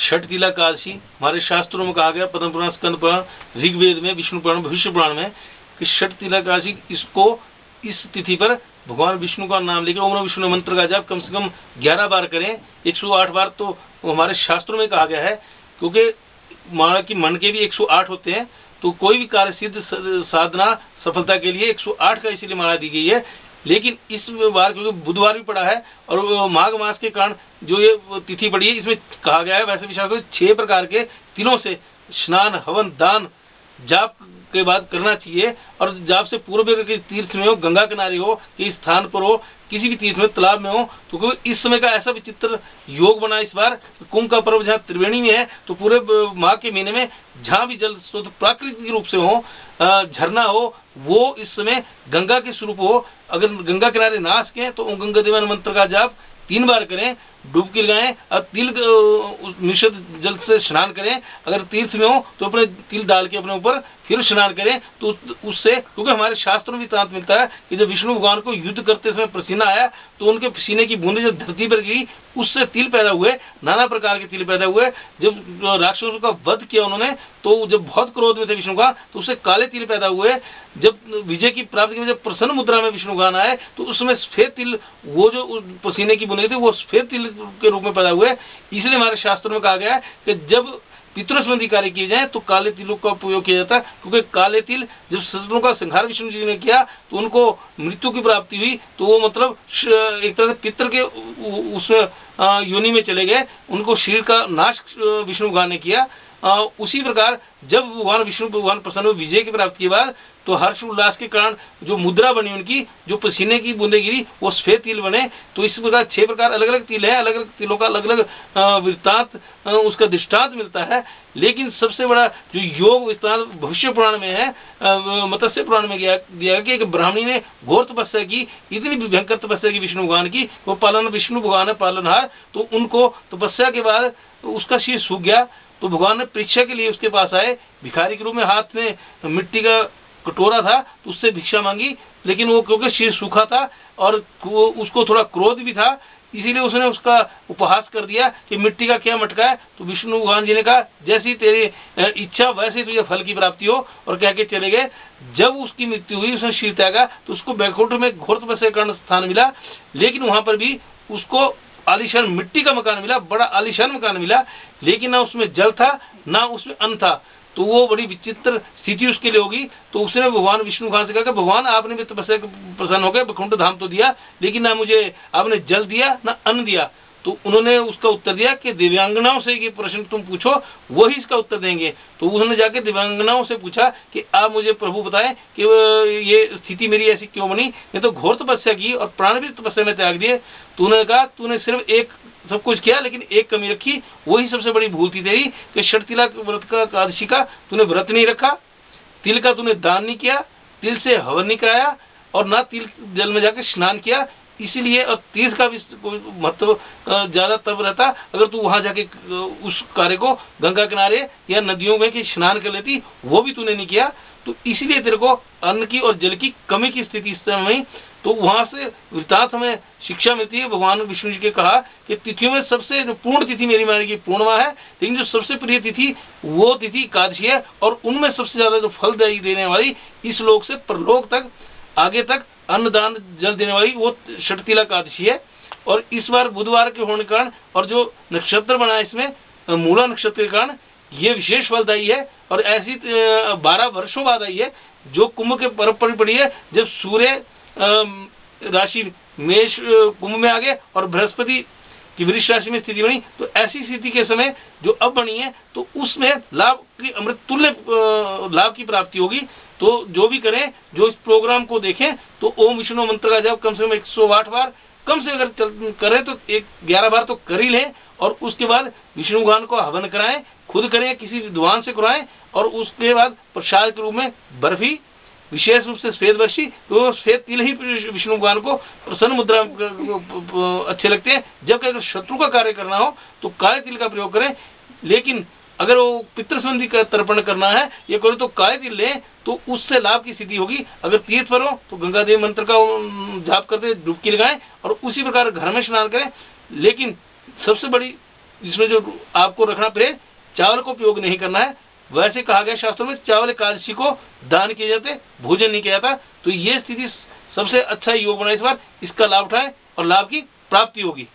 षट तिला एकादशी हमारे शास्त्रों में कहा गया, पद्म पुराण, स्कंद पुराण, ऋग्वेद में, विष्णु पुराण, भविष्य पुराण में कि षट तिला एकादशी इसको इस तिथि पर भगवान विष्णु का नाम लेकर ओम नमः विष्णु मंत्र का जाप कम से कम 11 बार करें। 108 बार तो हमारे शास्त्रों में कहा गया है, क्योंकि माना कि मन के भी 108 होते हैं, तो कोई भी कार्य सिद्ध साधना सफलता के लिए 108 का इसीलिए माना दी गई है। लेकिन इस बार क्योंकि बुधवार भी पड़ा है और माघ मास के कारण जो ये तिथि पड़ी है, इसमें कहा गया है वैसे विशाल 6 प्रकार के तिलों से स्नान, हवन, दान, जाप के बाद करना चाहिए। और जाप से पूर्व के तीर्थ में हो, गंगा किनारे हो, किसी स्थान पर हो, किसी भी तीर्थ में, तालाब में हो, तो क्योंकि इस समय का ऐसा विचित्र योग बना इस बार, कुंभ का पर्व जहाँ त्रिवेणी में है, तो पूरे माघ के महीने में जहाँ भी जल स्रोत प्राकृतिक रूप से हो, झरना हो, वो इस समय गंगा के स्वरूप हो। अगर गंगा किनारे ना आ सके तो ओम गंगा देवान मंत्र का जाप 3 बार करें, डुबकी लगाएं और तिल मिश्रित जल से स्नान करें। अगर तीर्थ में हो तो अपने तिल डाल के अपने ऊपर फिर स्नान करें, तो उससे, क्योंकि हमारे शास्त्रों में तांत मिलता है कि जब विष्णु भगवान को युद्ध करते समय पसीना आया तो उनके पसीने की बूंदें जब धरती पर गिरी, उससे तिल पैदा हुए, नाना प्रकार के तिल पैदा हुए। जब राक्षसों का वध किया उन्होंने, तो जब बहुत क्रोध में थे विष्णु का, तो उससे काले तिल पैदा हुए। जब विजय की प्राप्ति में जब प्रसन्न मुद्रा में विष्णु भगवान आए, तो उसमें सफेद तिल, वो जो पसीने की बूंदें थी, वो सफेद तिल के रूप में पैदा हुए। इसलिए हमारे शास्त्रों में कहा गया है कि जब पितृ संबंधी कार्य किए जाए तो काले तिलों का उपयोग किया जाता है, क्योंकि काले तिल जब शत्रुओं का संहार विष्णु जी ने किया तो उनको मृत्यु की प्राप्ति हुई, तो वो मतलब एक तरह से पितृ के उस योनि में चले गए, उनको शरीर का नाश विष्णु भगवान ने किया। उसी प्रकार जब भगवान विष्णु भगवान प्रसन्न हुए विजय की प्राप्ति के बाद, तो हर्ष उल्लास के कारण जो मुद्रा बनी उनकी, जो पसीने की बूंदें गिरी, वो सफेद तिल बने। तो इस प्रकार 6 प्रकार अलग अलग तिल है, अलग अलग तिलों का अलग अलग वृत्तांत, उसका दृष्टांत मिलता है। लेकिन सबसे बड़ा जो योग वृत्तांत भविष्य पुराण में है, मत्स्य पुराण में दिया गया कि एक ब्राह्मणी ने घोर तपस्या की, इतनी भयंकर तपस्या की विष्णु भगवान की, वो पालन, विष्णु भगवान है पालनहार, तो उनको तपस्या के बाद उसका शीर सूख गया। तो भगवान ने परीक्षा के लिए उसके पास आए, भिखारी के रूप में, हाथ में मिट्टी का कटोरा था, तो उससे भिक्षा मांगी। लेकिन वो क्योंकि शीर सूखा था और उसको थोड़ा क्रोध भी था, इसीलिए उसने उसका उपहास कर दिया कि मिट्टी का क्या मटका है। तो विष्णु भगवान जी ने कहा जैसी तेरी इच्छा वैसे तुझे फल की प्राप्ति हो, और कह के चले गए। जब उसकी मृत्यु हुई, उसने शीर त्यागा, तो उसको बैकुंठ में घोर तपस्या का स्थान मिला। लेकिन वहां पर भी उसको आलीशान मिट्टी का मकान मिला, बड़ा आलीशान मकान मिला, लेकिन ना उसमें जल था ना उसमें अन्न था। तो वो बड़ी विचित्र स्थिति उसके लिए होगी। तो उसने भगवान विष्णु भगवान से कहा कि भगवान आपने भी तपस्या प्रसन्न हो गए, बैकुंठ धाम तो दिया, लेकिन ना मुझे आपने जल दिया ना अन्न दिया। तो उन्होंने उसका उत्तर दिया कि दिव्यांगनाओं से ये प्रश्न तुम पूछो, वही इसका उत्तर देंगे। तो उन्होंने जाके दिव्यांगनाओं से पूछा कि आप मुझे प्रभु बताएं कि ये स्थिति मेरी ऐसी क्यों बनी, मैं तो घोर तपस्या की और प्राण भी तपस्या में त्याग दिए। तो उन्होंने कहा तूने सिर्फ एक सब कुछ किया, लेकिन एक कमी रखी, वही सबसे बड़ी भूल थी तेरी कि षटतिला व्रत का, एकादशी का तूने व्रत नहीं रखा, तिल का तूने दान नहीं किया, तिल से हवन नहीं कराया, और ना तिल जल में जाकर स्नान किया। इसीलिए और तीर्थ का भी महत्व ज्यादा तब रहता अगर तू वहां जाके उस कार्य को गंगा किनारे या नदियों में कि स्नान कर लेती, वो भी तूने नहीं किया। तो इसीलिए तेरे को अन्न की और जल की कमी की स्थिति इस समय। तो वहां से वृत्तांत हमें शिक्षा मिलती है। भगवान विष्णु जी के कहा कि तिथियों में सबसे जो पूर्ण तिथि मेरी मानी की पूर्णिमा है, लेकिन जो सबसे प्रिय तिथि वो तिथि एकादशी है, और उनमें सबसे ज्यादा जो फलदायी देने वाली, इस लोक से परलोक तक आगे तक अन्नदान जल देने वाली, वो षटतिला एकादशी है। और इस बार बुधवार के होने के कारण और जो नक्षत्र बना है इसमें मूला नक्षत्र के कारण ये विशेष फलदायी है। और ऐसी 12 वर्षों बाद आई है जो कुंभ के पर्व पर पड़ी है, जब सूर्य राशि मेष कुंभ में आ गए और बृहस्पति की वृष राशि में स्थिति बनी। तो ऐसी स्थिति के समय जो अब बनी है, तो उसमें लाभ की अमृत तुल्य लाभ की प्राप्ति होगी। तो जो भी करें, जो इस प्रोग्राम को देखें, तो ओम विष्णु मंत्र का जाप कम से कम 108 बार, कम से अगर करें तो 11 बार तो कर ही लें। और उसके बाद विष्णु भगवान को हवन कराएं, खुद करें, किसी विद्वान से कराएं। और उसके बाद प्रसाद के रूप में बर्फी, विशेष रूप से सफेद वर्षी, तो सफेद तिल ही विष्णु भगवान को प्रसन्न मुद्रा अच्छे लगते हैं। जब अगर शत्रु का कार्य करना हो तो काले तिल का प्रयोग करें। लेकिन अगर वो पितृ संबंधी का तर्पण करना है ये करो तो काले तिल लें, तो उससे लाभ की स्थिति होगी। अगर तीर्थ पर हो तो गंगा देव मंत्र का जाप करते डुबकी लगाएं और उसी प्रकार घर में स्नान करें। लेकिन सबसे बड़ी इसमें जो आपको रखना पड़े, चावल को उपयोग नहीं करना है। वैसे कहा गया शास्त्रों में चावल एकादशी को दान किए जाते, भोजन नहीं किया जाता। तो ये स्थिति सबसे अच्छा योग बना इस बार, इसका लाभ उठाए और लाभ की प्राप्ति होगी।